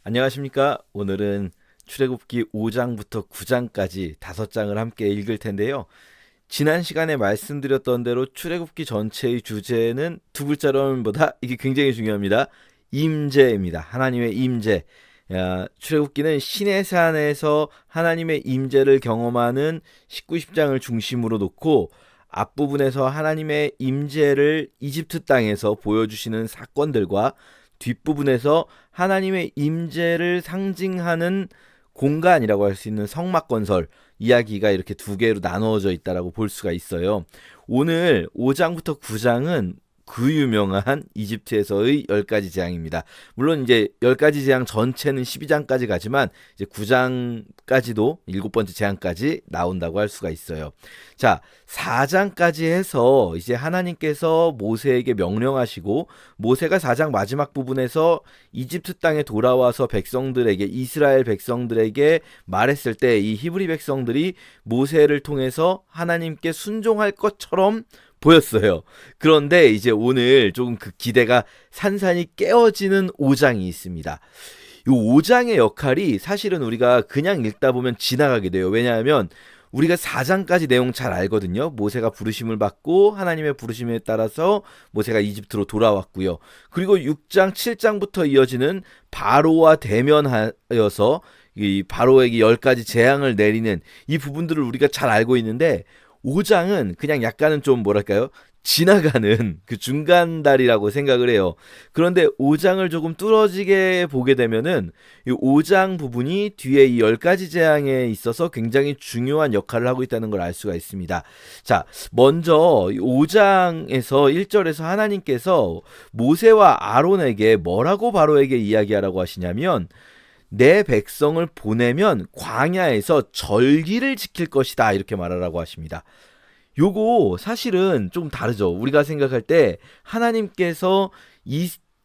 안녕하십니까? 오늘은 출애굽기 5장부터 9장까지 5장을 함께 읽을 텐데요. 지난 시간에 말씀드렸던 대로 출애굽기 전체의 주제는 두 글자로보다 이게 굉장히 중요합니다. 임재입니다. 하나님의 임재. 출애굽기는 시내산에서 하나님의 임재를 경험하는 19, 10장을 중심으로 놓고 앞부분에서 하나님의 임재를 이집트 땅에서 보여주시는 사건들과 뒷부분에서 하나님의 임재를 상징하는 공간이라고 할 수 있는 성막 건설 이야기가 이렇게 두 개로 나누어져 있다라고 볼 수가 있어요. 오늘 5장부터 9장은 그 유명한 이집트에서의 10가지 재앙입니다. 물론 이제 10가지 재앙 전체는 12장까지 가지만 이제 9장까지도 7번째 재앙까지 나온다고 할 수가 있어요. 자, 4장까지 해서 이제 하나님께서 모세에게 명령하시고 모세가 4장 마지막 부분에서 이집트 땅에 돌아와서 백성들에게 이스라엘 백성들에게 말했을 때 이 히브리 백성들이 모세를 통해서 하나님께 순종할 것처럼 보였어요. 그런데 이제 오늘 조금 그 기대가 산산이 깨어지는 5장이 있습니다. 이 5장의 역할이 사실은 우리가 그냥 읽다 보면 지나가게 돼요. 왜냐하면 우리가 4장까지 내용 잘 알거든요. 모세가 부르심을 받고 하나님의 부르심에 따라서 모세가 이집트로 돌아왔고요. 그리고 6장, 7장부터 이어지는 바로와 대면하여서 이 바로에게 10가지 재앙을 내리는 이 부분들을 우리가 잘 알고 있는데 5장은 그냥 약간은 좀 뭐랄까요? 지나가는 그 중간다리라고 생각을 해요. 그런데 5장을 조금 뚫어지게 보게 되면은 이 5장 부분이 뒤에 이 10가지 재앙에 있어서 굉장히 중요한 역할을 하고 있다는 걸 알 수가 있습니다. 자, 먼저 5장에서 1절에서 하나님께서 모세와 아론에게 뭐라고 바로에게 이야기하라고 하시냐면 내 백성을 보내면 광야에서 절기를 지킬 것이다 이렇게 말하라고 하십니다. 요거 사실은 좀 다르죠. 우리가 생각할 때 하나님께서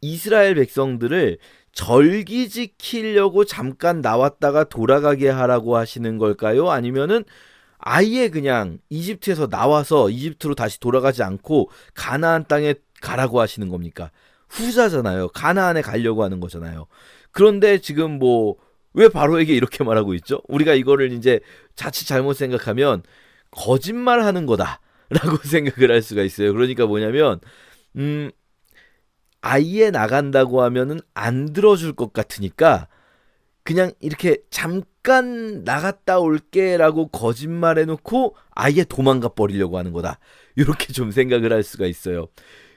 이스라엘 백성들을 절기 지키려고 잠깐 나왔다가 돌아가게 하라고 하시는 걸까요? 아니면은 아예 그냥 이집트에서 나와서 이집트로 다시 돌아가지 않고 가나안 땅에 가라고 하시는 겁니까? 후자잖아요. 가나안에 가려고 하는 거잖아요. 그런데 지금 뭐 왜 바로에게 이렇게 말하고 있죠? 우리가 이거를 이제 자칫 잘못 생각하면 거짓말하는 거다라고 생각을 할 수가 있어요. 그러니까 뭐냐면 아예 나간다고 하면은 안 들어줄 것 같으니까 그냥 이렇게 잠깐 나갔다 올게라고 거짓말해놓고 아예 도망가 버리려고 하는 거다. 이렇게 좀 생각을 할 수가 있어요.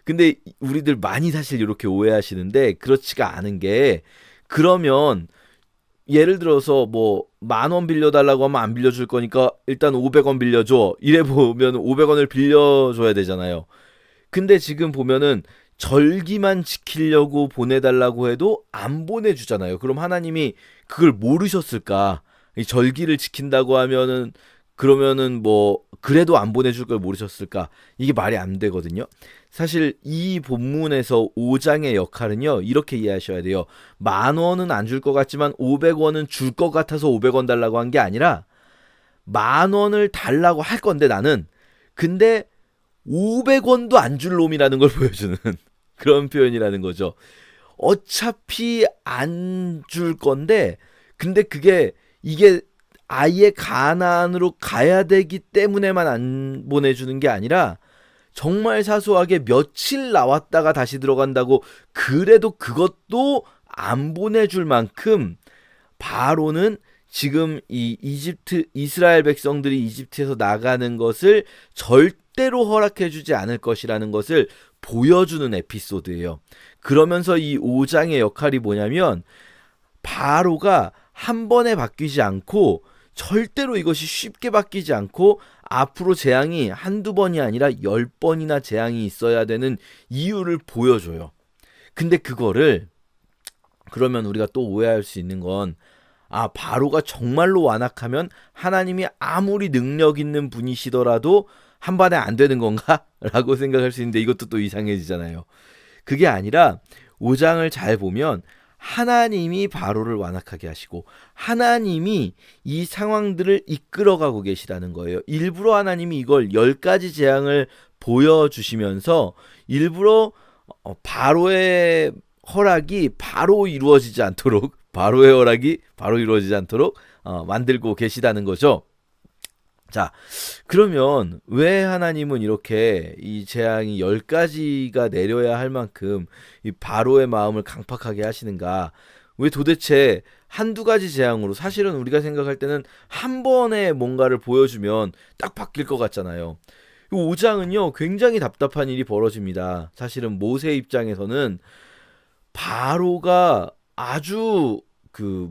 근데 우리들 많이 사실 이렇게 오해하시는데 그렇지가 않은 게 그러면 예를 들어서 뭐 10,000원 빌려달라고 하면 안 빌려줄 거니까 일단 500원 빌려줘. 이래 보면 500원을 빌려줘야 되잖아요. 근데 지금 보면은 절기만 지키려고 보내달라고 해도 안 보내주잖아요. 그럼 하나님이 그걸 모르셨을까? 이 절기를 지킨다고 하면은 그러면은 뭐 그래도 안 보내줄 걸 모르셨을까? 이게 말이 안 되거든요. 사실 이 본문에서 5장의 역할은요 이렇게 이해하셔야 돼요. 10,000원은 안 줄 것 같지만 500원은 줄 것 같아서 500원 달라고 한 게 아니라 10,000원을 달라고 할 건데 나는 근데 500원도 안 줄 놈이라는 걸 보여주는 그런 표현이라는 거죠. 어차피 안 줄 건데 근데 그게 이게 아예 가나안으로 가야 되기 때문에만 안 보내주는 게 아니라 정말 사소하게 며칠 나왔다가 다시 들어간다고 그래도 그것도 안 보내줄 만큼 바로는 지금 이 이스라엘 백성들이 이집트에서 나가는 것을 절대로 허락해주지 않을 것이라는 것을 보여주는 에피소드예요. 그러면서 이 5장의 역할이 뭐냐면 바로가 한 번에 바뀌지 않고 절대로 이것이 쉽게 바뀌지 않고 앞으로 재앙이 한두 번이 아니라 10번이나 재앙이 있어야 되는 이유를 보여줘요. 근데 그거를 그러면 우리가 또 오해할 수 있는 건 바로가 정말로 완악하면 하나님이 아무리 능력 있는 분이시더라도 한 번에 안 되는 건가? 라고 생각할 수 있는데 이것도 또 이상해지잖아요. 그게 아니라 5장을 잘 보면 하나님이 바로를 완악하게 하시고 하나님이 이 상황들을 이끌어가고 계시다는 거예요. 일부러 하나님이 이걸 10가지 재앙을 보여주시면서 일부러 바로의 허락이 바로 이루어지지 않도록 바로의 허락이 바로 이루어지지 않도록 만들고 계시다는 거죠. 자, 그러면 왜 하나님은 이렇게 이 재앙이 10가지가 내려야 할 만큼 이 바로의 마음을 강팍하게 하시는가? 왜 도대체 한두 가지 재앙으로, 사실은 우리가 생각할 때는 한 번에 뭔가를 보여주면 딱 바뀔 것 같잖아요. 이 5장은요, 굉장히 답답한 일이 벌어집니다. 사실은 모세 입장에서는 바로가 아주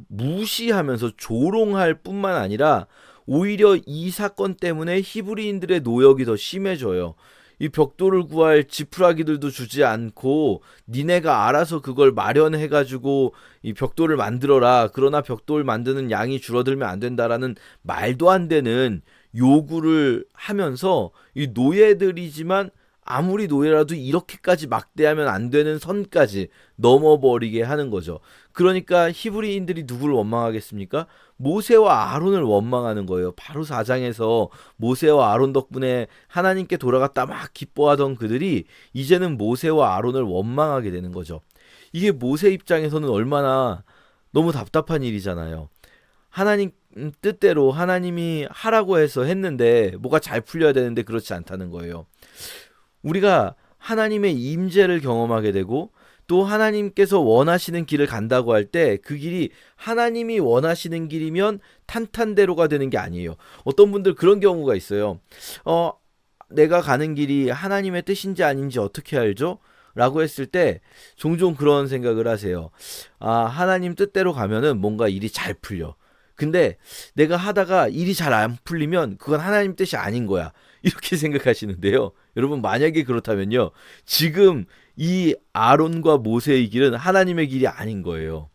무시하면서 조롱할 뿐만 아니라 오히려 이 사건 때문에 히브리인들의 노역이 더 심해져요. 이 벽돌을 구할 지푸라기들도 주지 않고 니네가 알아서 그걸 마련해가지고 이 벽돌을 만들어라. 그러나 벽돌 만드는 양이 줄어들면 안 된다라는 말도 안 되는 요구를 하면서 이 노예들이지만 아무리 노예라도 이렇게까지 막대하면 안 되는 선까지 넘어버리게 하는 거죠. 그러니까 히브리인들이 누구를 원망하겠습니까? 모세와 아론을 원망하는 거예요. 바로 4장에서 모세와 아론 덕분에 하나님께 돌아갔다 막 기뻐하던 그들이 이제는 모세와 아론을 원망하게 되는 거죠. 이게 모세 입장에서는 얼마나 너무 답답한 일이잖아요. 하나님 뜻대로 하나님이 하라고 해서 했는데 뭐가 잘 풀려야 되는데 그렇지 않다는 거예요. 우리가 하나님의 임재를 경험하게 되고 또 하나님께서 원하시는 길을 간다고 할 때 그 길이 하나님이 원하시는 길이면 탄탄대로가 되는 게 아니에요. 어떤 분들 그런 경우가 있어요. 내가 가는 길이 하나님의 뜻인지 아닌지 어떻게 알죠? 라고 했을 때 종종 그런 생각을 하세요. 하나님 뜻대로 가면은 뭔가 일이 잘 풀려. 근데 내가 하다가 일이 잘 안 풀리면 그건 하나님 뜻이 아닌 거야. 이렇게 생각하시는데요. 여러분, 만약에 그렇다면요, 지금 이 아론과 모세의 길은 하나님의 길이 아닌 거예요.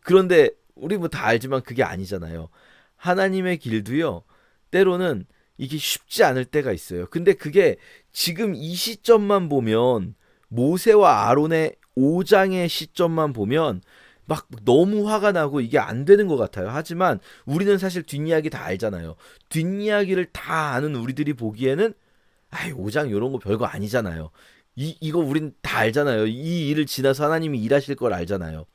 그런데 우리 뭐 다 알지만 그게 아니잖아요. 하나님의 길도요, 때로는 이게 쉽지 않을 때가 있어요. 근데 그게 지금 이 시점만 보면, 모세와 아론의 5장의 시점만 보면 막 너무 화가 나고 이게 안 되는 것 같아요. 하지만 우리는 사실 뒷이야기 다 알잖아요. 뒷이야기를 다 아는 우리들이 보기에는 5장 이런 거 별거 아니잖아요. 이거 우린 다 알잖아요. 이 일을 지나서 하나님이 일하실 걸 알잖아요.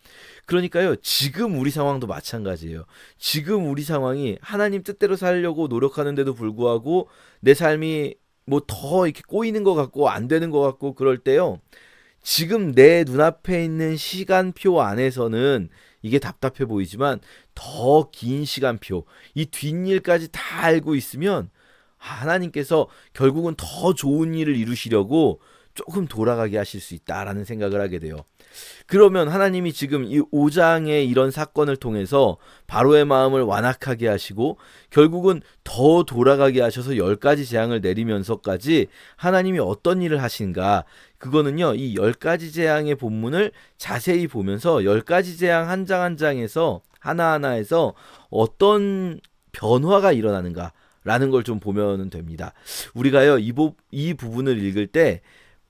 그러니까요, 지금 우리 상황도 마찬가지예요. 지금 우리 상황이 하나님 뜻대로 살려고 노력하는데도 불구하고 내 삶이 뭐 더 이렇게 꼬이는 것 같고 안 되는 것 같고 그럴 때요, 지금 내 눈앞에 있는 시간표 안에서는 이게 답답해 보이지만 더 긴 시간표, 이 뒷일까지 다 알고 있으면 하나님께서 결국은 더 좋은 일을 이루시려고 조금 돌아가게 하실 수 있다라는 생각을 하게 돼요. 그러면 하나님이 지금 이 5장의 이런 사건을 통해서 바로의 마음을 완악하게 하시고 결국은 더 돌아가게 하셔서 10가지 재앙을 내리면서까지 하나님이 어떤 일을 하신가, 그거는요, 이 10가지 재앙의 본문을 자세히 보면서 10가지 재앙 한 장 한 장에서 하나하나에서 어떤 변화가 일어나는가 라는 걸 좀 보면 됩니다. 우리가요, 이 부분을 읽을 때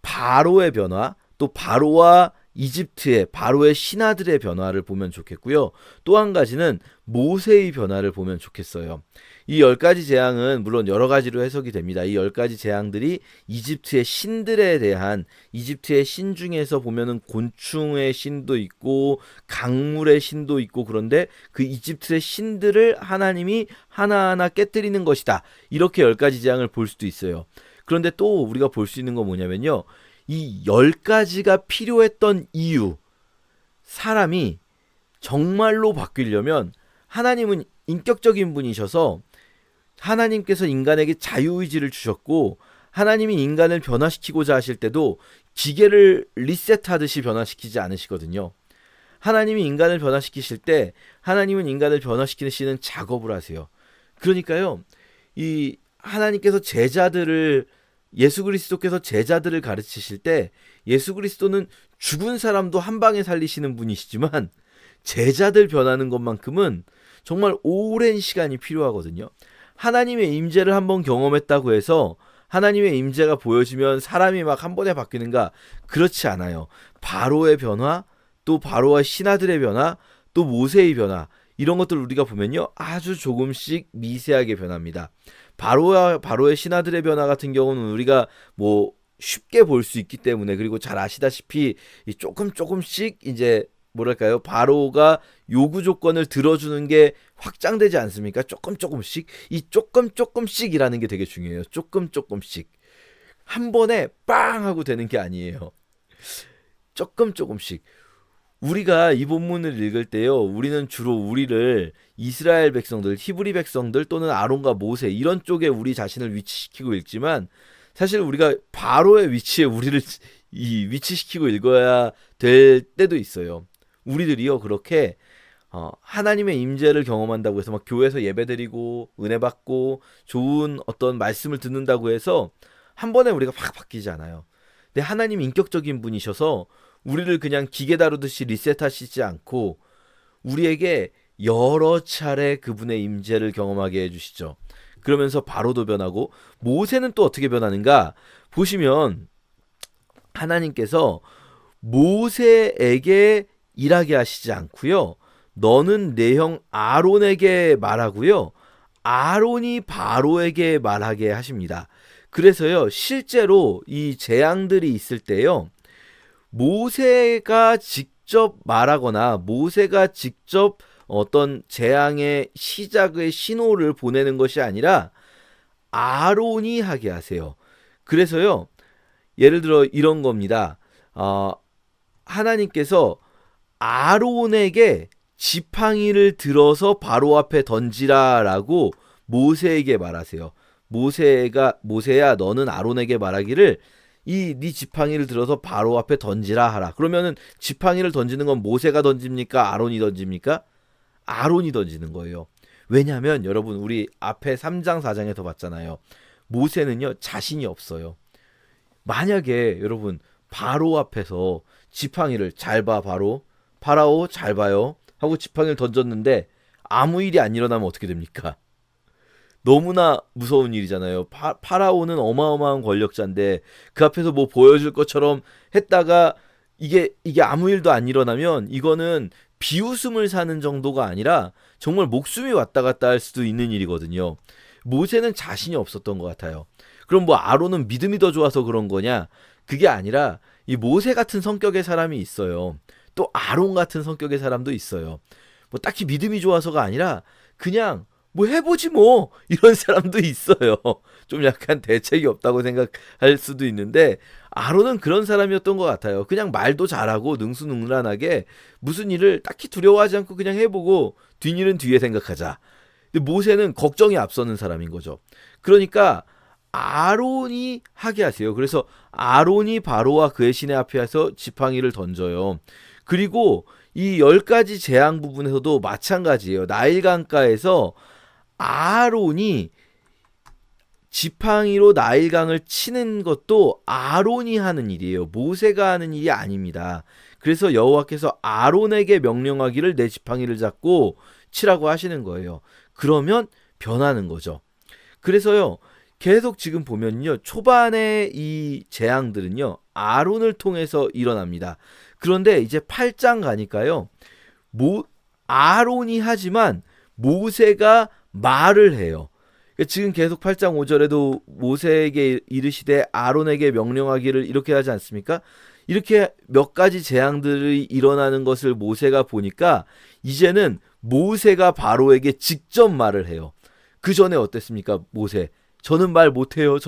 바로의 변화, 또 바로와 이집트의 바로의 신하들의 변화를 보면 좋겠고요. 또 한 가지는 모세의 변화를 보면 좋겠어요. 이 10가지 재앙은 물론 여러 가지로 해석이 됩니다. 이 10가지 재앙들이 이집트의 신들에 대한, 이집트의 신 중에서 보면은 곤충의 신도 있고 강물의 신도 있고, 그런데 그 이집트의 신들을 하나님이 하나하나 깨뜨리는 것이다. 이렇게 10가지 재앙을 볼 수도 있어요. 그런데 또 우리가 볼 수 있는 건 뭐냐면요, 이 10가지가 필요했던 이유, 사람이 정말로 바뀌려면 하나님은 인격적인 분이셔서 하나님께서 인간에게 자유의지를 주셨고, 하나님이 인간을 변화시키고자 하실 때도 기계를 리셋하듯이 변화시키지 않으시거든요. 하나님이 인간을 변화시키실 때 하나님은 인간을 변화시키시는 작업을 하세요. 그러니까요, 이 하나님께서 예수 그리스도께서 제자들을 가르치실 때 예수 그리스도는 죽은 사람도 한 방에 살리시는 분이시지만 제자들 변하는 것만큼은 정말 오랜 시간이 필요하거든요. 하나님의 임재를 한번 경험했다고 해서 하나님의 임재가 보여지면 사람이 막 한 번에 바뀌는가? 그렇지 않아요. 바로의 변화, 또 바로와 신하들의 변화, 또 모세의 변화, 이런 것들 우리가 보면요, 아주 조금씩 미세하게 변합니다. 바로의 신하들의 변화 같은 경우는 우리가 뭐 쉽게 볼 수 있기 때문에, 그리고 잘 아시다시피 조금씩 이제 뭐랄까요? 바로가 요구 조건을 들어주는 게 확장되지 않습니까? 조금씩. 이 조금씩이라는 게 되게 중요해요. 조금씩. 한 번에 빵 하고 되는 게 아니에요. 조금씩. 우리가 이 본문을 읽을 때요, 우리는 주로 우리를 이스라엘 백성들, 히브리 백성들 또는 아론과 모세 이런 쪽에 우리 자신을 위치시키고 읽지만 사실 우리가 바로의 위치에 우리를 위치시키고 읽어야 될 때도 있어요. 우리들이요 그렇게 하나님의 임재를 경험한다고 해서 막 교회에서 예배드리고 은혜 받고 좋은 어떤 말씀을 듣는다고 해서 한 번에 우리가 확 바뀌지 않아요. 근데 하나님 인격적인 분이셔서 우리를 그냥 기계 다루듯이 리셋하시지 않고 우리에게 여러 차례 그분의 임재를 경험하게 해주시죠. 그러면서 바로도 변하고 모세는 또 어떻게 변하는가 보시면 하나님께서 모세에게 일하게 하시지 않고요. 너는 내 형 아론에게 말하고요. 아론이 바로에게 말하게 하십니다. 그래서요. 실제로 이 재앙들이 있을 때요. 모세가 직접 말하거나 모세가 직접 어떤 재앙의 시작의 신호를 보내는 것이 아니라 아론이 하게 하세요. 그래서요. 예를 들어 이런 겁니다. 하나님께서 아론에게 지팡이를 들어서 바로 앞에 던지라라고 모세에게 말하세요. 모세야 너는 아론에게 말하기를 네 지팡이를 들어서 바로 앞에 던지라 하라. 그러면은 지팡이를 던지는 건 모세가 던집니까? 아론이 던집니까? 아론이 던지는 거예요. 왜냐하면 여러분 우리 앞에 3장 4장에서 봤잖아요. 모세는요 자신이 없어요. 만약에 여러분 바로 앞에서 지팡이를 잘 봐 파라오 잘 봐요 하고 지팡이를 던졌는데 아무 일이 안 일어나면 어떻게 됩니까? 너무나 무서운 일이잖아요. 파라오는 어마어마한 권력자인데 그 앞에서 뭐 보여줄 것처럼 했다가 이게 아무 일도 안 일어나면 이거는 비웃음을 사는 정도가 아니라 정말 목숨이 왔다 갔다 할 수도 있는 일이거든요. 모세는 자신이 없었던 것 같아요. 그럼 뭐 아론은 믿음이 더 좋아서 그런 거냐? 그게 아니라 이 모세 같은 성격의 사람이 있어요. 또 아론 같은 성격의 사람도 있어요. 뭐 딱히 믿음이 좋아서가 아니라 그냥 뭐 해보지 뭐 이런 사람도 있어요. 좀 약간 대책이 없다고 생각할 수도 있는데 아론은 그런 사람이었던 것 같아요. 그냥 말도 잘하고 능수능란하게 무슨 일을 딱히 두려워하지 않고 그냥 해보고 뒷일은 뒤에 생각하자. 근데 모세는 걱정이 앞서는 사람인 거죠. 그러니까 아론이 하게 하세요. 그래서 아론이 바로와 그의 시내 앞에 와서 지팡이를 던져요. 그리고 이 10가지 재앙 부분에서도 마찬가지예요. 나일강가에서 아론이 지팡이로 나일강을 치는 것도 아론이 하는 일이에요. 모세가 하는 일이 아닙니다. 그래서 여호와께서 아론에게 명령하기를 내 지팡이를 잡고 치라고 하시는 거예요. 그러면 변하는 거죠. 그래서요. 계속 지금 보면요. 초반에 이 재앙들은요. 아론을 통해서 일어납니다. 그런데 이제 8장 가니까요. 아론이 하지만 모세가 말을 해요. 지금 계속 8장 5절에도 모세에게 이르시되 아론에게 명령하기를 이렇게 하지 않습니까? 이렇게 몇 가지 재앙들이 일어나는 것을 모세가 보니까 이제는 모세가 바로에게 직접 말을 해요. 그 전에 어땠습니까? 모세. 저는 말 못해요.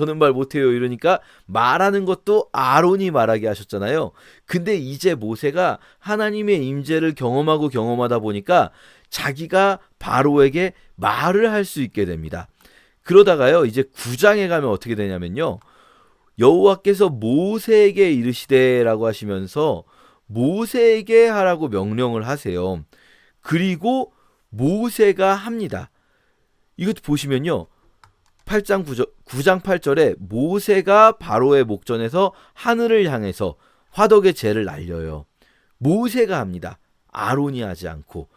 이러니까 말하는 것도 아론이 말하게 하셨잖아요. 근데 이제 모세가 하나님의 임재를 경험하다 보니까 자기가 바로에게 말을 할 수 있게 됩니다. 그러다가요. 이제 9장에 가면 어떻게 되냐면요. 여호와께서 모세에게 이르시되라고 하시면서 모세에게 하라고 명령을 하세요. 그리고 모세가 합니다. 이것도 보시면요. 9장 8절에 모세가 바로의 목전에서 하늘을 향해서 화덕의 재를 날려요. 모세가 합니다. 아론이 하지 않고.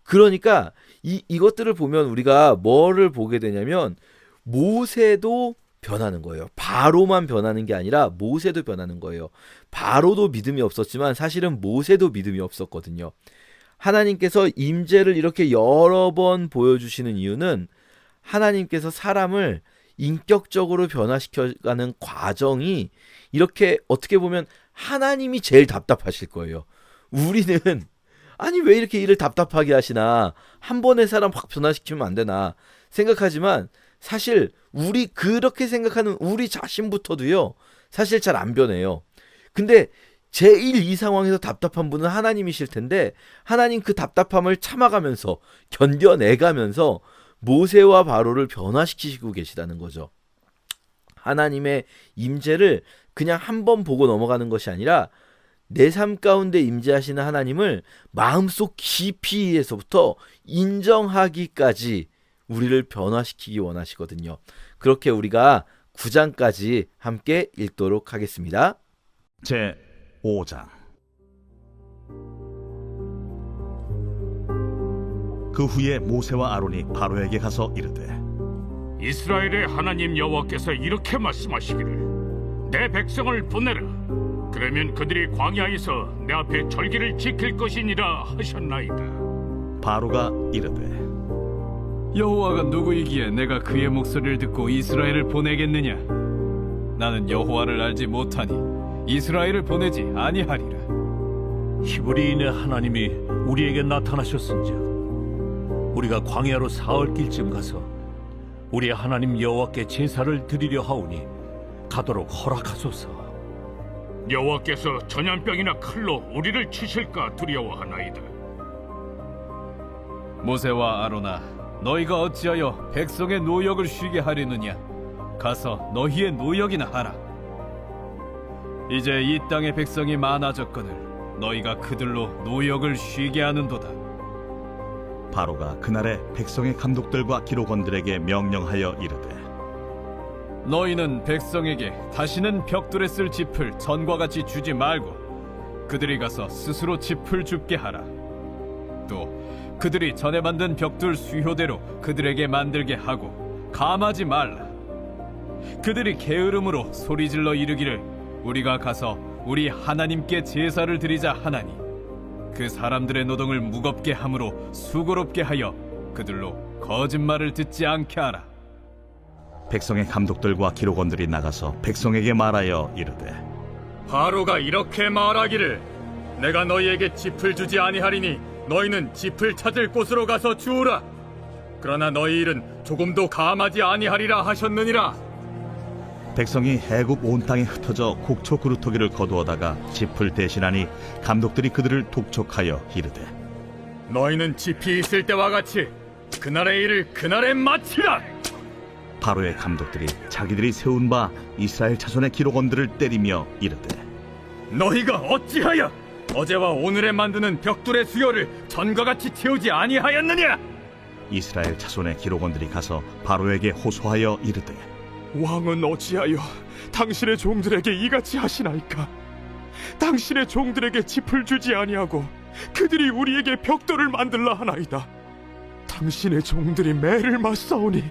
그러니까 이것들을 보면 우리가 뭐를 보게 되냐면 모세도 변하는 거예요. 바로만 변하는 게 아니라 모세도 변하는 거예요. 바로도 믿음이 없었지만 사실은 모세도 믿음이 없었거든요. 하나님께서 임재를 이렇게 여러 번 보여주시는 이유는 하나님께서 사람을 인격적으로 변화시켜가는 과정이 이렇게 어떻게 보면 하나님이 제일 답답하실 거예요. 우리는 아니 왜 이렇게 일을 답답하게 하시나, 한 번에 사람 확 변화시키면 안 되나 생각하지만, 사실 우리 그렇게 생각하는 우리 자신부터도요 사실 잘 안 변해요. 근데 제일 이 상황에서 답답한 분은 하나님이실 텐데, 하나님 그 답답함을 참아가면서 견뎌내가면서 모세와 바로를 변화시키시고 계시다는 거죠. 하나님의 임재를 그냥 한 번 보고 넘어가는 것이 아니라 내 삶 가운데 임재하시는 하나님을 마음속 깊이에서부터 인정하기까지 우리를 변화시키기 원하시거든요. 그렇게 우리가 9장까지 함께 읽도록 하겠습니다. 제 5장. 그 후에 모세와 아론이 바로에게 가서 이르되, 이스라엘의 하나님 여호와께서 이렇게 말씀하시기를 내 백성을 보내라. 그러면 그들이 광야에서 내 앞에 절기를 지킬 것이니라 하셨나이다. 바로가 이르되, 여호와가 누구이기에 내가 그의 목소리를 듣고 이스라엘을 보내겠느냐? 나는 여호와를 알지 못하니 이스라엘을 보내지 아니하리라. 히브리인의 하나님이 우리에게 나타나셨은즉 우리가 광야로 사흘 길쯤 가서 우리의 하나님 여호와께 제사를 드리려 하오니 가도록 허락하소서. 여호와께서 전염병이나 칼로 우리를 치실까 두려워하나이다. 모세와 아론아, 너희가 어찌하여 백성의 노역을 쉬게 하려느냐? 가서 너희의 노역이나 하라. 이제 이 땅의 백성이 많아졌거늘 너희가 그들로 노역을 쉬게 하는도다. 바로가 그날에 백성의 감독들과 기록원들에게 명령하여 이르되, 너희는 백성에게 다시는 벽돌에 쓸 짚을 전과 같이 주지 말고 그들이 가서 스스로 짚을 줍게 하라. 또 그들이 전에 만든 벽돌 수효대로 그들에게 만들게 하고 감하지 말라. 그들이 게으름으로 소리질러 이르기를 우리가 가서 우리 하나님께 제사를 드리자 하나니 그 사람들의 노동을 무겁게 함으로 수고롭게 하여 그들로 거짓말을 듣지 않게 하라. 백성의 감독들과 기록원들이 나가서 백성에게 말하여 이르되, 바로가 이렇게 말하기를 내가 너희에게 짚을 주지 아니하리니 너희는 짚을 찾을 곳으로 가서 주우라. 그러나 너희 일은 조금도 감하지 아니하리라 하셨느니라. 백성이 애굽 온 땅에 흩어져 곡초 그루터기를 거두어다가 짚을 대신하니 감독들이 그들을 독촉하여 이르되, 너희는 짚이 있을 때와 같이 그날의 일을 그날에 마치라. 바로의 감독들이 자기들이 세운 바 이스라엘 자손의 기록원들을 때리며 이르되, 너희가 어찌하여 어제와 오늘에 만드는 벽돌의 수요를 전과 같이 채우지 아니하였느냐? 이스라엘 자손의 기록원들이 가서 바로에게 호소하여 이르되, 왕은 어찌하여 당신의 종들에게 이같이 하시나이까? 당신의 종들에게 짚을 주지 아니하고 그들이 우리에게 벽돌을 만들라 하나이다. 당신의 종들이 매를 맞사오니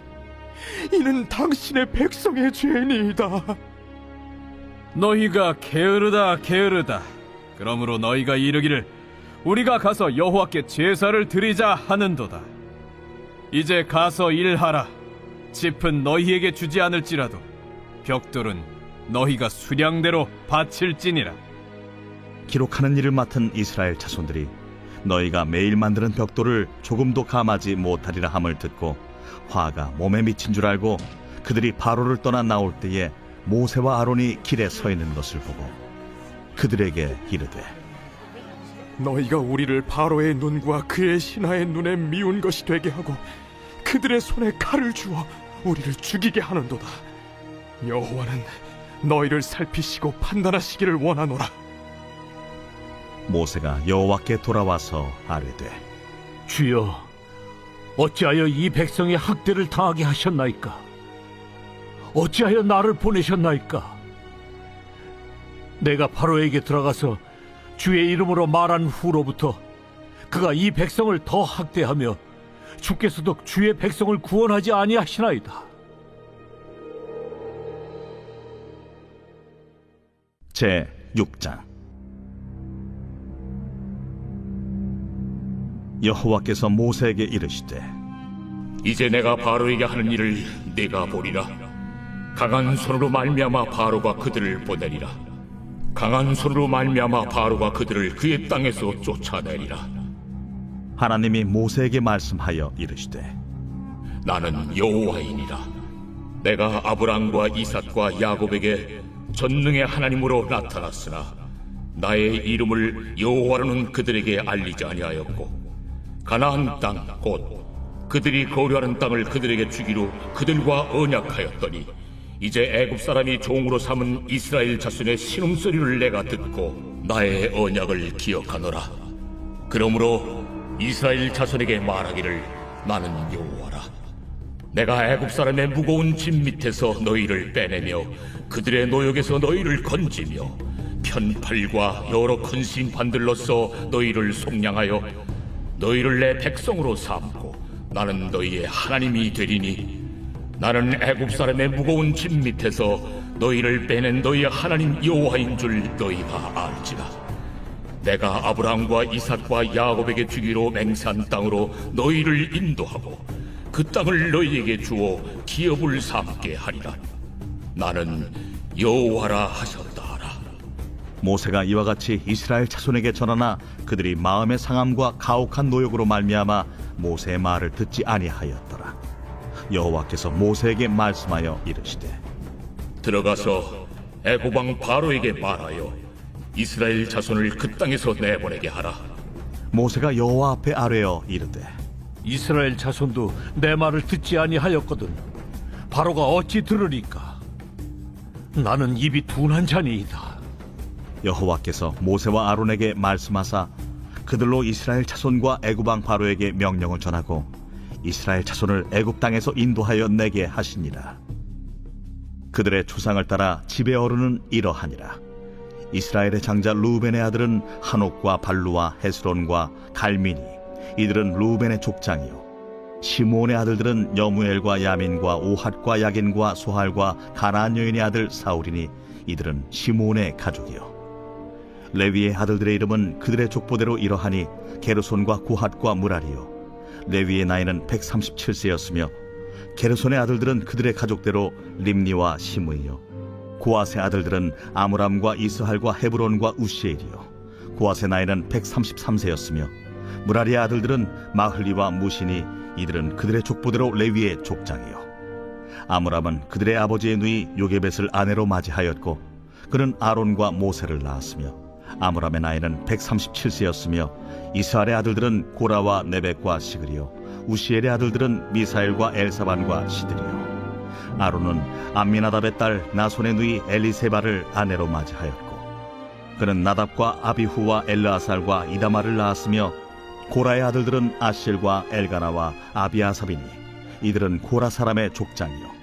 이는 당신의 백성의 죄니이다. 너희가 게으르다 게으르다. 그러므로 너희가 이르기를 우리가 가서 여호와께 제사를 드리자 하는도다. 이제 가서 일하라. 짚은 너희에게 주지 않을지라도 벽돌은 너희가 수량대로 바칠지니라. 기록하는 일을 맡은 이스라엘 자손들이 너희가 매일 만드는 벽돌을 조금도 감하지 못하리라 함을 듣고 화가 몸에 미친 줄 알고 그들이 바로를 떠나 나올 때에 모세와 아론이 길에 서 있는 것을 보고 그들에게 이르되, 너희가 우리를 바로의 눈과 그의 신하의 눈에 미운 것이 되게 하고 그들의 손에 칼을 주어 우리를 죽이게 하는도다. 여호와는 너희를 살피시고 판단하시기를 원하노라. 모세가 여호와께 돌아와서 아뢰되, 주여, 어찌하여 이 백성의 학대를 당하게 하셨나이까? 어찌하여 나를 보내셨나이까? 내가 바로에게 들어가서 주의 이름으로 말한 후로부터 그가 이 백성을 더 학대하며 주께서도 주의 백성을 구원하지 아니하시나이다. 제 6장. 여호와께서 모세에게 이르시되, 이제 내가 바로에게 하는 일을 네가 보리라. 강한 손으로 말미암아 바로가 그들을 보내리라. 강한 손으로 말미암아 바로가 그들을 그의 땅에서 쫓아내리라. 하나님이 모세에게 말씀하여 이르시되 나는 여호와이니라. 내가 아브람과 이삭과 야곱에게 전능의 하나님으로 나타났으나 나의 이름을 여호와로는 그들에게 알리지 아니하였고 가나안 땅 곧 그들이 거류하는 땅을 그들에게 주기로 그들과 언약하였더니 이제 애굽 사람이 종으로 삼은 이스라엘 자손의 신음소리를 내가 듣고 나의 언약을 기억하노라. 그러므로 이스라엘 자손에게 말하기를 나는 여호와라. 내가 애굽 사람의 무거운 짐 밑에서 너희를 빼내며 그들의 노역에서 너희를 건지며 편팔과 여러 큰 심판들로서 너희를 속량하여 너희를 내 백성으로 삼고 나는 너희의 하나님이 되리니 나는 애굽 사람의 무거운 짐 밑에서 너희를 빼낸 너희의 하나님 여호와인 줄 너희가 알지라. 내가 아브라함과 이삭과 야곱에게 주기로 맹세한 땅으로 너희를 인도하고 그 땅을 너희에게 주어 기업을 삼게 하리라. 나는 여호와라 하셨다 하라. 모세가 이와 같이 이스라엘 자손에게 전하나 그들이 마음의 상함과 가혹한 노역으로 말미암아 모세의 말을 듣지 아니하였더라. 여호와께서 모세에게 말씀하여 이르시되 들어가서 애굽 왕 바로에게 말하여 이스라엘 자손을 그 땅에서 내보내게 하라. 모세가 여호와 앞에 아뢰어 이르되 이스라엘 자손도 내 말을 듣지 아니하였거든 바로가 어찌 들으리까? 나는 입이 둔한 자니이다. 여호와께서 모세와 아론에게 말씀하사 그들로 이스라엘 자손과 애굽 왕 바로에게 명령을 전하고 이스라엘 자손을 애굽 땅에서 인도하여 내게 하시니라. 그들의 조상을 따라 집의 어른은 이러하니라. 이스라엘의 장자 루벤의 아들은 한옥과 발루와 헤스론과 갈미니, 이들은 루벤의 족장이요. 시므온의 아들들은 여무엘과 야민과 오핫과 야긴과 소할과 가나안 여인의 아들 사울이니 이들은 시므온의 가족이요. 레위의 아들들의 이름은 그들의 족보대로 이러하니 게르손과 고핫과 무라리요. 레위의 나이는 137세였으며 게르손의 아들들은 그들의 가족대로 림니와 시므이요. 고앗의 아들들은 아므람과 이스할과 헤브론과 우시엘이요. 고앗의 나이는 133세였으며 무라리의 아들들은 마흘리와 무시니 이들은 그들의 족보대로 레위의 족장이요. 아므람은 그들의 아버지의 누이 요게벳을 아내로 맞이하였고 그는 아론과 모세를 낳았으며 아므람의 나이는 137세였으며 이스할의 아들들은 고라와 네벡과 시그리요. 우시엘의 아들들은 미사엘과 엘사반과 시드리요. 아론은 암미나답의 딸 나손의 누이 엘리세바를 아내로 맞이하였고 그는 나답과 아비후와 엘르아살과 이다마를 낳았으며 고라의 아들들은 아실과 엘가나와 아비아삽이니 이들은 고라 사람의 족장이요.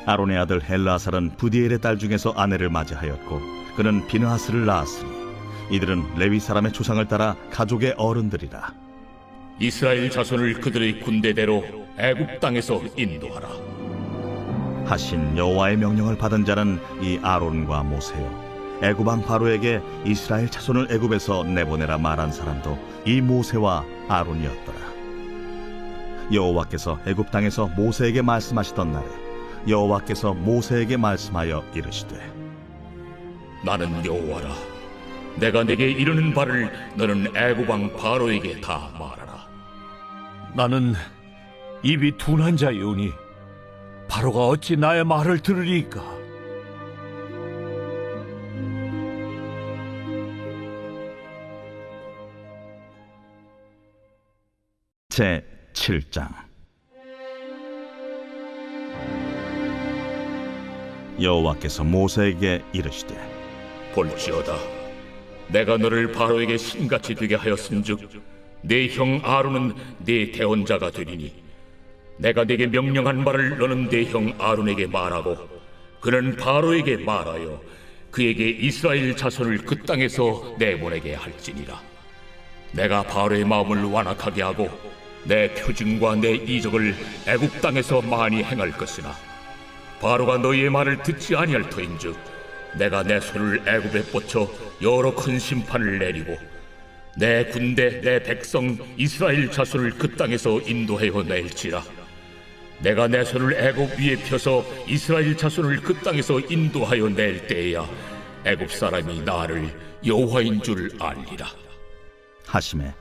아론의 아들 엘르아살은 부디엘의 딸 중에서 아내를 맞이하였고 그는 비느하스를 낳았으니 이들은 레위 사람의 조상을 따라 가족의 어른들이라. 이스라엘 자손을 그들의 군대대로 애굽 땅에서 인도하라. 하신 여호와의 명령을 받은 자는 이 아론과 모세요. 애굽 왕 바로에게 이스라엘 자손을 애굽에서 내보내라 말한 사람도 이 모세와 아론이었더라. 여호와께서 애굽 땅에서 모세에게 말씀하시던 날에 여호와께서 모세에게 말씀하여 이르시되 나는 여호와라. 내가 내게 이르는 바를 너는 애굽 왕 바로에게 다 말하라. 나는 입이 둔한 자이오니 바로가 어찌 나의 말을 들으리까? 제 7장. 여호와께서 모세에게 이르시되 볼지어다. 내가 너를 바로에게 신같이 되게 하였은즉 네 형 아론은 네 대언자가 되리니 내가 네게 명령한 말을 너는 네 형 아론에게 말하고 그는 바로에게 말하여 그에게 이스라엘 자손을 그 땅에서 내보내게 할지니라. 내가 바로의 마음을 완악하게 하고 내 표징과 내 이적을 애굽 땅에서 많이 행할 것이나 바로가 너희의 말을 듣지 아니할 터인즉 내가 내 손을 애굽에 뻗쳐 여러 큰 심판을 내리고 내 군대 내 백성 이스라엘 자손을 그 땅에서 인도하여 낼지라. 내가 내 손을 애굽 위에 펴서 이스라엘 자손을 그 땅에서 인도하여 낼 때에야 애굽 사람이 나를 여호와인 줄 알리라. 하심에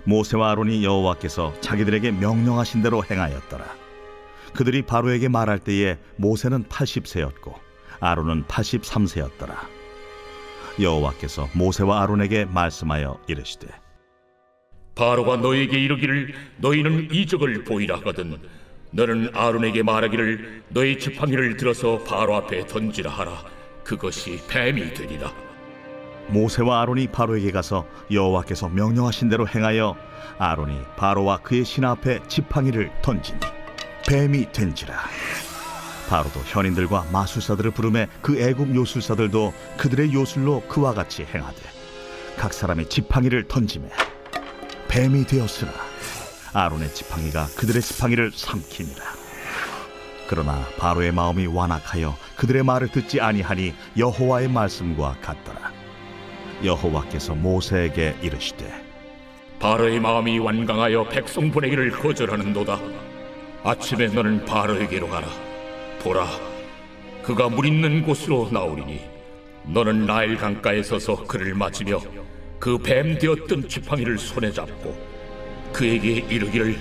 모세와 아론이 여호와께서 자기들에게 명령하신 대로 행하였더라. 그들이 바로에게 말할 때에 모세는 80세였고 아론은 83세였더라. 여호와께서 모세와 아론에게 말씀하여 이르시되 바로가 너에게 이르기를 너희는 이적을 보이라 하거든 너는 아론에게 말하기를 너희 지팡이를 들어서 바로 앞에 던지라 하라. 그것이 뱀이 되리라. 모세와 아론이 바로에게 가서 여호와께서 명령하신 대로 행하여 아론이 바로와 그의 신하 앞에 지팡이를 던지니 뱀이 된지라. 바로도 현인들과 마술사들을 부르매 그 애굽 요술사들도 그들의 요술로 그와 같이 행하되 각 사람이 지팡이를 던지매 뱀이 되었으나 아론의 지팡이가 그들의 지팡이를 삼키니라. 그러나 바로의 마음이 완악하여 그들의 말을 듣지 아니하니 여호와의 말씀과 같더라. 여호와께서 모세에게 이르시되 바로의 마음이 완강하여 백성 보내기를 거절하는도다. 아침에 너는 바로에게로 가라. 보라, 그가 물 있는 곳으로 나오리니 너는 나일 강가에 서서 그를 맞으며 그 뱀 되었던 지팡이를 손에 잡고 그에게 이르기를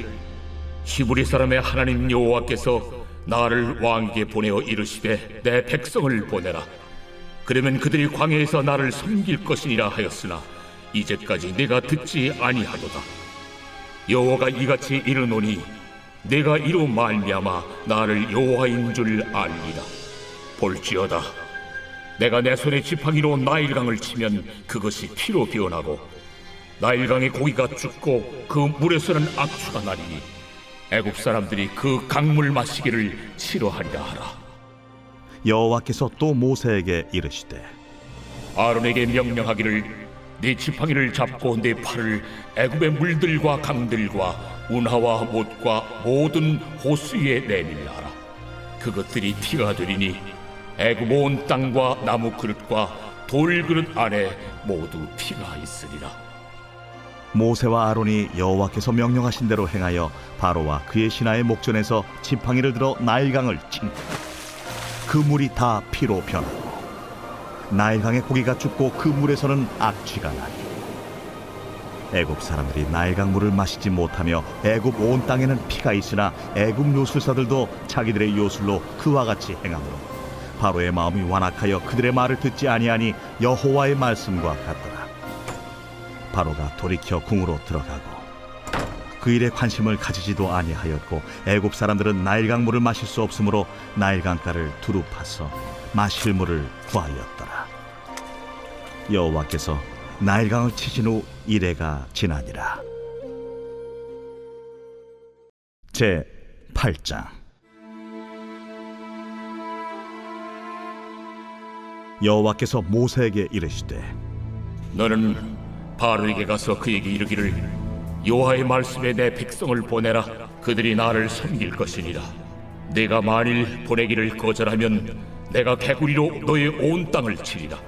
히브리 사람의 하나님 여호와께서 나를 왕에게 보내어 이르시되 내 백성을 보내라. 그러면 그들이 광야에서 나를 섬길 것이니라 하였으나 이제까지 내가 듣지 아니하도다. 여호와가 이같이 이르노니 내가 이로 말미암아 나를 여호와인 줄 알리라. 볼지어다, 내가 내 손에 지팡이로 나일강을 치면 그것이 피로 변하고 나일강의 고기가 죽고 그 물에서는 악취가 나리니 애굽 사람들이 그 강물 마시기를 싫어하리라 하라. 여호와께서 또 모세에게 이르시되 아론에게 명령하기를 네 지팡이를 잡고 네 팔을 애굽의 물들과 강들과 운하와 못과 모든 호수 위에 내밀라 하라. 그것들이 피가 되리니 애굽 온 땅과 나무 그릇과 돌 그릇 안에 모두 피가 있으리라. 모세와 아론이 여호와께서 명령하신 대로 행하여 바로와 그의 신하의 목전에서 지팡이를 들어 나일강을 친 그 물이 다 피로 변하고 나일강의 고기가 죽고 그 물에서는 악취가 나니 애굽 사람들이 나일강 물을 마시지 못하며 애굽 온 땅에는 피가 있으나 애굽 요술사들도 자기들의 요술로 그와 같이 행하므로 바로의 마음이 완악하여 그들의 말을 듣지 아니하니 여호와의 말씀과 같더라. 바로가 돌이켜 궁으로 들어가고 그 일에 관심을 가지지도 아니하였고 애굽 사람들은 나일강 물을 마실 수 없으므로 나일강가를 두루 파서 마실 물을 구하였더라. 여호와께서 나일강을 치신 후 이레가 지나니라. 제 8장. 여호와께서 모세에게 이르시되 너는 바로에게 가서 그에게 이르기를 여호와의 말씀에 내 백성을 보내라. 그들이 나를 섬길 것이니라. 내가 만일 보내기를 거절하면 내가 개구리로 너의 온 땅을 치리라.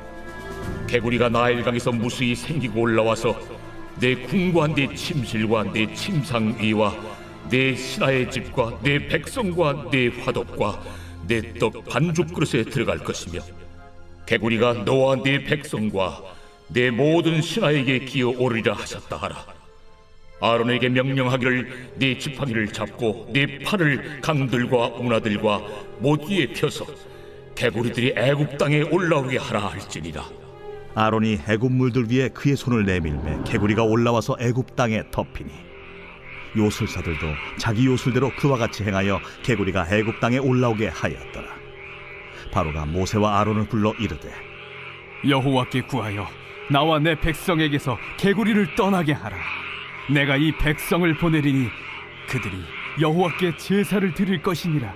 개구리가 나일강에서 무수히 생기고 올라와서 내 궁과 내 침실과 내 침상 위와 내 신하의 집과 내 백성과 내 화덕과 내 떡 반죽 그릇에 들어갈 것이며 개구리가 너와 네 백성과 내 모든 신하에게 기어오르리라 하셨다 하라. 아론에게 명령하기를 네 지팡이를 잡고 네 팔을 강들과 운하들과 못 위에 펴서 개구리들이 애굽 땅에 올라오게 하라 할지니라. 아론이 애굽 물들 위에 그의 손을 내밀매 개구리가 올라와서 애굽 땅에 덮이니 요술사들도 자기 요술대로 그와 같이 행하여 개구리가 애굽 땅에 올라오게 하였더라. 바로가 모세와 아론을 불러 이르되 여호와께 구하여 나와 내 백성에게서 개구리를 떠나게 하라. 내가 이 백성을 보내리니 그들이 여호와께 제사를 드릴 것이니라.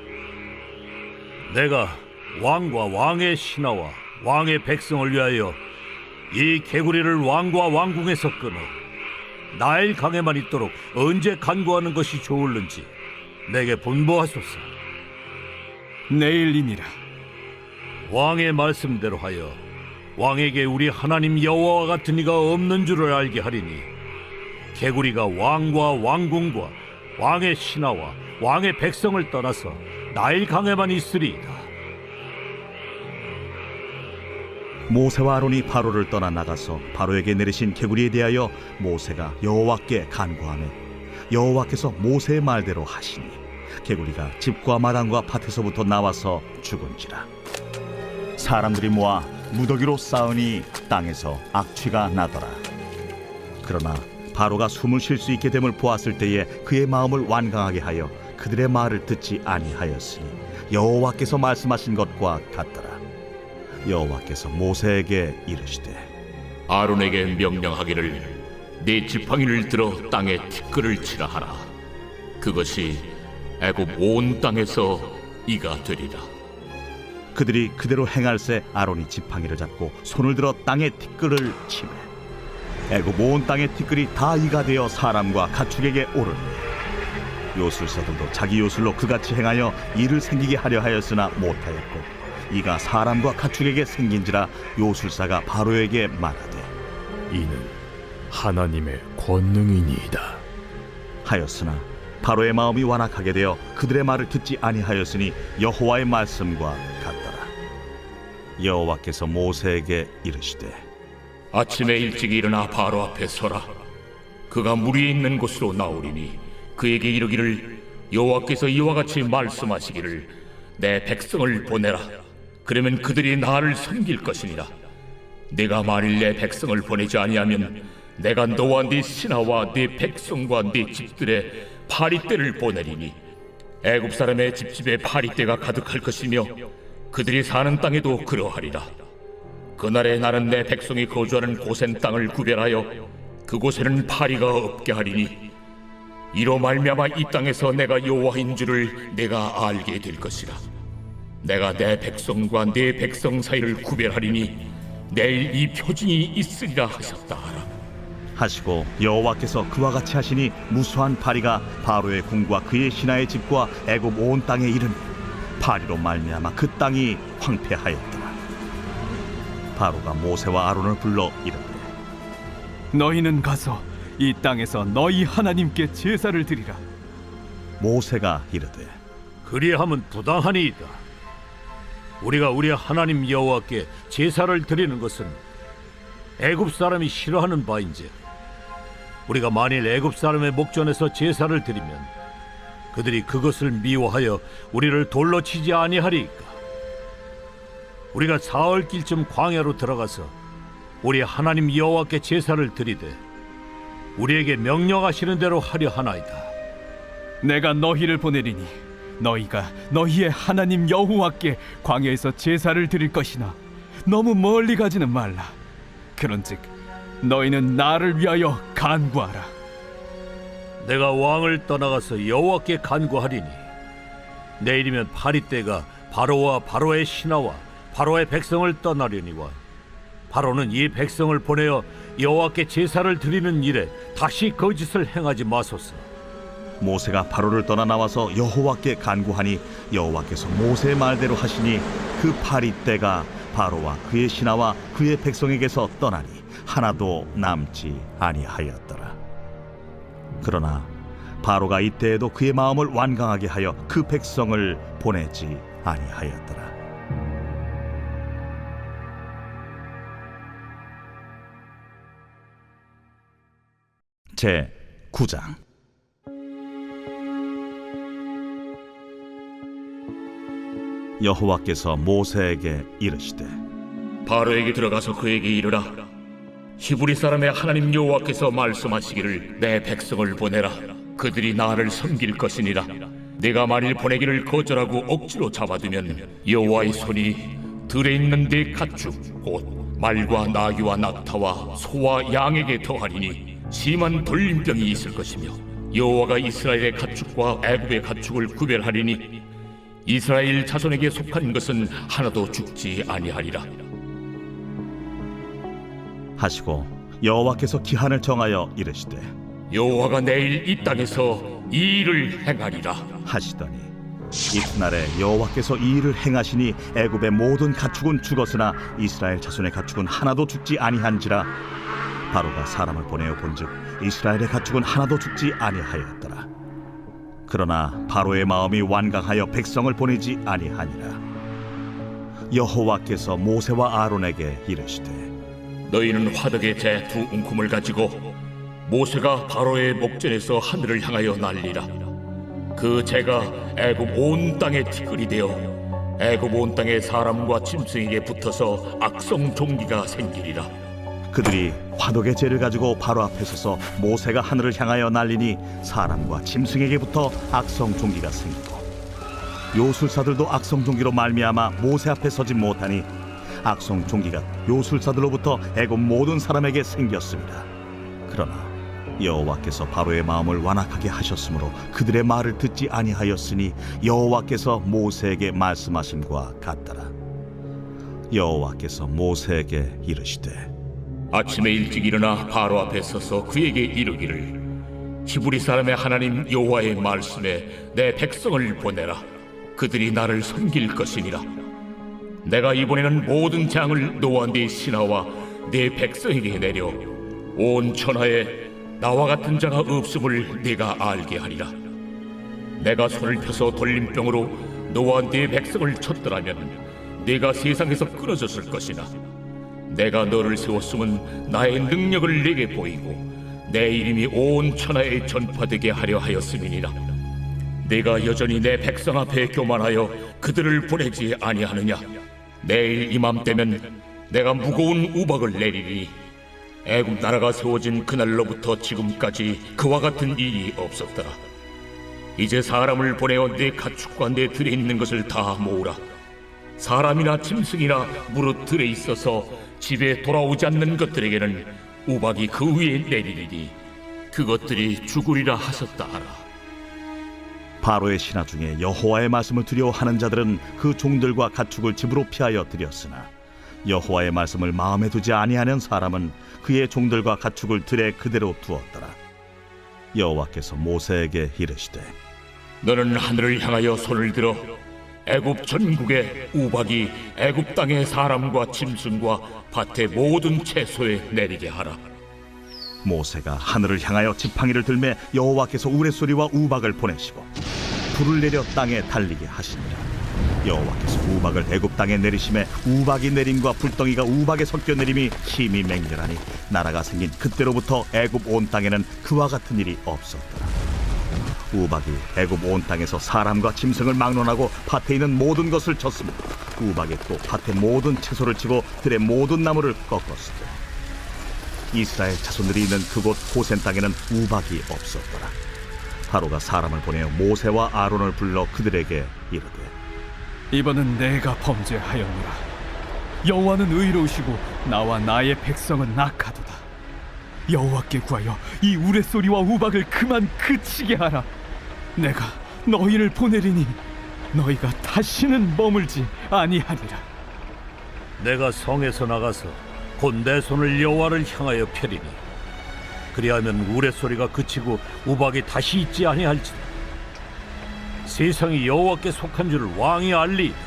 내가 왕과 왕의 신하와 왕의 백성을 위하여 이 개구리를 왕과 왕궁에서 끊어 나일 강에만 있도록 언제 간구하는 것이 좋을는지 내게 분부하소서. 내일이니라. 왕의 말씀대로 하여 왕에게 우리 하나님 여호와와 같은 이가 없는 줄을 알게 하리니 개구리가 왕과 왕궁과 왕의 신하와 왕의 백성을 떠나서 나일 강에만 있으리이다. 모세와 아론이 바로를 떠나 나가서 바로에게 내리신 개구리에 대하여 모세가 여호와께 간구하며 여호와께서 모세의 말대로 하시니 개구리가 집과 마당과 밭에서부터 나와서 죽은지라. 사람들이 모아 무더기로 쌓으니 땅에서 악취가 나더라. 그러나 바로가 숨을 쉴 수 있게 됨을 보았을 때에 그의 마음을 완강하게 하여 그들의 말을 듣지 아니하였으니 여호와께서 말씀하신 것과 같더라. 여호와께서 모세에게 이르시되 아론에게 명령하기를 네 지팡이를 들어 땅에 티끌을 치라 하라. 그것이 애굽 온 땅에서 이가 되리라. 그들이 그대로 행할새 아론이 지팡이를 잡고 손을 들어 땅에 티끌을 치매 애굽 온 땅의 티끌이 다 이가 되어 사람과 가축에게 오르니 요술사들도 자기 요술로 그같이 행하여 이를 생기게 하려 하였으나 못하였고 이가 사람과 가축에게 생긴지라 요술사가 바로에게 말하되 이는 하나님의 권능이니이다 하였으나 바로의 마음이 완악하게 되어 그들의 말을 듣지 아니하였으니 여호와의 말씀과 같더라. 여호와께서 모세에게 이르시되 아침에 일찍 일어나 바로 앞에 서라. 그가 무리에 있는 곳으로 나오리니 그에게 이르기를 여호와께서 이와 같이 말씀하시기를 내 백성을 보내라. 그러면 그들이 나를 섬길 것이니라. 내가 만일 내 백성을 보내지 아니하면 내가 너와 네 신하와 네 백성과 네 집들의 파리떼를 보내리니 애굽 사람의 집집에 파리떼가 가득할 것이며 그들이 사는 땅에도 그러하리라. 그날에 나는 내 백성이 거주하는 고센 땅을 구별하여 그곳에는 파리가 없게 하리니 이로 말미암아 이 땅에서 내가 여호와인 줄을 내가 알게 될 것이라. 내가 내 백성과 네 백성 사이를 구별하리니 내일 이 표징이 있으리라 하셨다 하라. 하시고 여호와께서 그와 같이 하시니 무수한 파리가 바로의 궁과 그의 신하의 집과 애굽 온 땅에 이르니 파리로 말미암아 그 땅이 황폐하였더라. 바로가 모세와 아론을 불러 이르되 너희는 가서 이 땅에서 너희 하나님께 제사를 드리라. 모세가 이르되 그리함은 부당하니이다. 우리가 우리 하나님 여호와께 제사를 드리는 것은 애굽 사람이 싫어하는 바인즉 우리가 만일 애굽 사람의 목전에서 제사를 드리면 그들이 그것을 미워하여 우리를 돌로 치지 아니하리이까. 우리가 사흘길쯤 광야로 들어가서 우리 하나님 여호와께 제사를 드리되 우리에게 명령하시는 대로 하려 하나이다. 내가 너희를 보내리니 너희가 너희의 하나님 여호와께 광야에서 제사를 드릴 것이나 너무 멀리 가지는 말라. 그런즉 너희는 나를 위하여 간구하라. 내가 왕을 떠나가서 여호와께 간구하리니 내일이면 파리떼가 바로와 바로의 신하와 바로의 백성을 떠나려니와 바로는 이 백성을 보내어 여호와께 제사를 드리는 일에 다시 거짓을 행하지 마소서. 모세가 바로를 떠나 나와서 여호와께 간구하니 여호와께서 모세의 말대로 하시니 그 파리떼가 바로와 그의 신하와 그의 백성에게서 떠나니 하나도 남지 아니하였더라. 그러나 바로가 이때에도 그의 마음을 완강하게 하여 그 백성을 보내지 아니하였더라. 제 9장. 여호와께서 모세에게 이르시되 바로에게 들어가서 그에게 이르라. 히브리 사람의 하나님 여호와께서 말씀하시기를 내 백성을 보내라. 그들이 나를 섬길 것이니라. 내가 만일 보내기를 거절하고 억지로 잡아두면 여호와의 손이 들에 있는 네 가축 곧 말과 나귀와 낙타와 소와 양에게 더하리니 심한 돌림병이 있을 것이며 여호와가 이스라엘의 가축과 애굽의 가축을 구별하리니 이스라엘 자손에게 속한 것은 하나도 죽지 아니하리라. 하시고 여호와께서 기한을 정하여 이르시되 여호와가 내일 이 땅에서 이 일을 행하리라 하시더니 이튿날에 여호와께서 이 일을 행하시니 애굽의 모든 가축은 죽었으나 이스라엘 자손의 가축은 하나도 죽지 아니한지라. 바로가 사람을 보내어 본즉 이스라엘의 가축은 하나도 죽지 아니하였더라. 그러나 바로의 마음이 완강하여 백성을 보내지 아니하니라. 여호와께서 모세와 아론에게 이르시되 너희는 화덕의 재 두 웅큼을 가지고 모세가 바로의 목전에서 하늘을 향하여 날리라. 그 재가 애굽 온 땅에 티끌이 되어 애굽 온 땅의 사람과 짐승에게 붙어서 악성 종기가 생기리라. 그들이 화덕의 재를 가지고 바로 앞에 서서 모세가 하늘을 향하여 날리니 사람과 짐승에게 붙어 악성 종기가 생기고 요술사들도 악성 종기로 말미암아 모세 앞에 서지 못하니 악성 종기가 요술사들로부터 애굽 모든 사람에게 생겼습니다. 그러나 여호와께서 바로의 마음을 완악하게 하셨으므로 그들의 말을 듣지 아니하였으니 여호와께서 모세에게 말씀하심과 같더라. 여호와께서 모세에게 이르시되 아침에 일찍 일어나 바로 앞에 서서 그에게 이르기를 히브리 사람의 하나님 여호와의 말씀에 내 백성을 보내라. 그들이 나를 섬길 것이니라. 내가 이번에는 모든 재앙을 노아 네 신하와 네 백성에게 내려 온 천하에 나와 같은 자가 없음을 네가 알게 하리라. 내가 손을 펴서 돌림병으로 노아 네 백성을 쳤더라면 네가 세상에서 끊어졌을 것이나 내가 너를 세웠음은 나의 능력을 네게 보이고 내 이름이 온 천하에 전파되게 하려 하였음이니라. 네가 여전히 내 백성 앞에 교만하여 그들을 보내지 아니하느냐. 내일 이맘때면 내가 무거운 우박을 내리리니 애굽 나라가 세워진 그날로부터 지금까지 그와 같은 일이 없었더라. 이제 사람을 보내어 내 가축과 내 들에 있는 것을 다 모으라. 사람이나 짐승이나 무릇 들에 있어서 집에 돌아오지 않는 것들에게는 우박이 그 위에 내리리니 그것들이 죽으리라 하셨다 하라. 바로의 신하 중에 여호와의 말씀을 두려워하는 자들은 그 종들과 가축을 집으로 피하여 들였으나 여호와의 말씀을 마음에 두지 아니하는 사람은 그의 종들과 가축을 들에 그대로 두었더라. 여호와께서 모세에게 이르시되 너는 하늘을 향하여 손을 들어 애굽 전국에 우박이 애굽 땅의 사람과 짐승과 밭의 모든 채소에 내리게 하라. 모세가 하늘을 향하여 지팡이를 들매 여호와께서 우레소리와 우박을 보내시고 불을 내려 땅에 달리게 하시니라. 여호와께서 우박을 애굽 땅에 내리심에 우박이 내림과 불덩이가 우박에 섞여 내림이 힘이 맹렬하니 나라가 생긴 그때로부터 애굽 온 땅에는 그와 같은 일이 없었더라. 우박이 애굽 온 땅에서 사람과 짐승을 막론하고 밭에 있는 모든 것을 쳤으며 우박이 또 밭의 모든 채소를 치고 들의 모든 나무를 꺾었으되 이스라엘 자손들이 있는 그곳 고센 땅에는 우박이 없었더라. 바로가 사람을 보내어 모세와 아론을 불러 그들에게 이르되 이번은 내가 범죄하였노라. 여호와는 의로우시고 나와 나의 백성은 악하도다. 여호와께 구하여 이 우레소리와 우박을 그만 그치게 하라. 내가 너희를 보내리니 너희가 다시는 머물지 아니하리라. 내가 성에서 나가서 곧 내 손을 여호와를 향하여 펴리니 그리하면 우레소리가 그치고 우박이 다시 있지 아니할지라. 세상이 여호와께 속한 줄을 왕이 알리이다.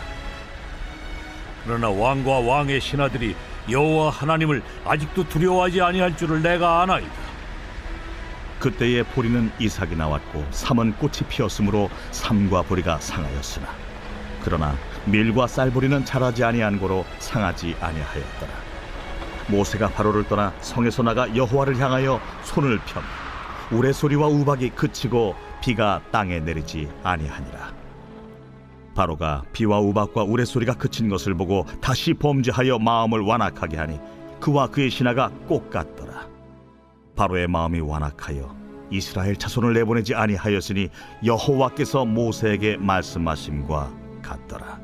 그러나 왕과 왕의 신하들이 여호와 하나님을 아직도 두려워하지 아니할 줄을 내가 아나이다. 그때에 보리는 이삭이 나왔고 삼은 꽃이 피었으므로 삼과 보리가 상하였으나 그러나 밀과 쌀보리는 자라지 아니한 고로 상하지 아니하였더라. 모세가 바로를 떠나 성에서 나가 여호와를 향하여 손을 펴며 우레소리와 우박이 그치고 비가 땅에 내리지 아니하니라. 바로가 비와 우박과 우레소리가 그친 것을 보고 다시 범죄하여 마음을 완악하게 하니 그와 그의 신하가 꼭 같더라. 바로의 마음이 완악하여 이스라엘 자손을 내보내지 아니하였으니 여호와께서 모세에게 말씀하심과 같더라.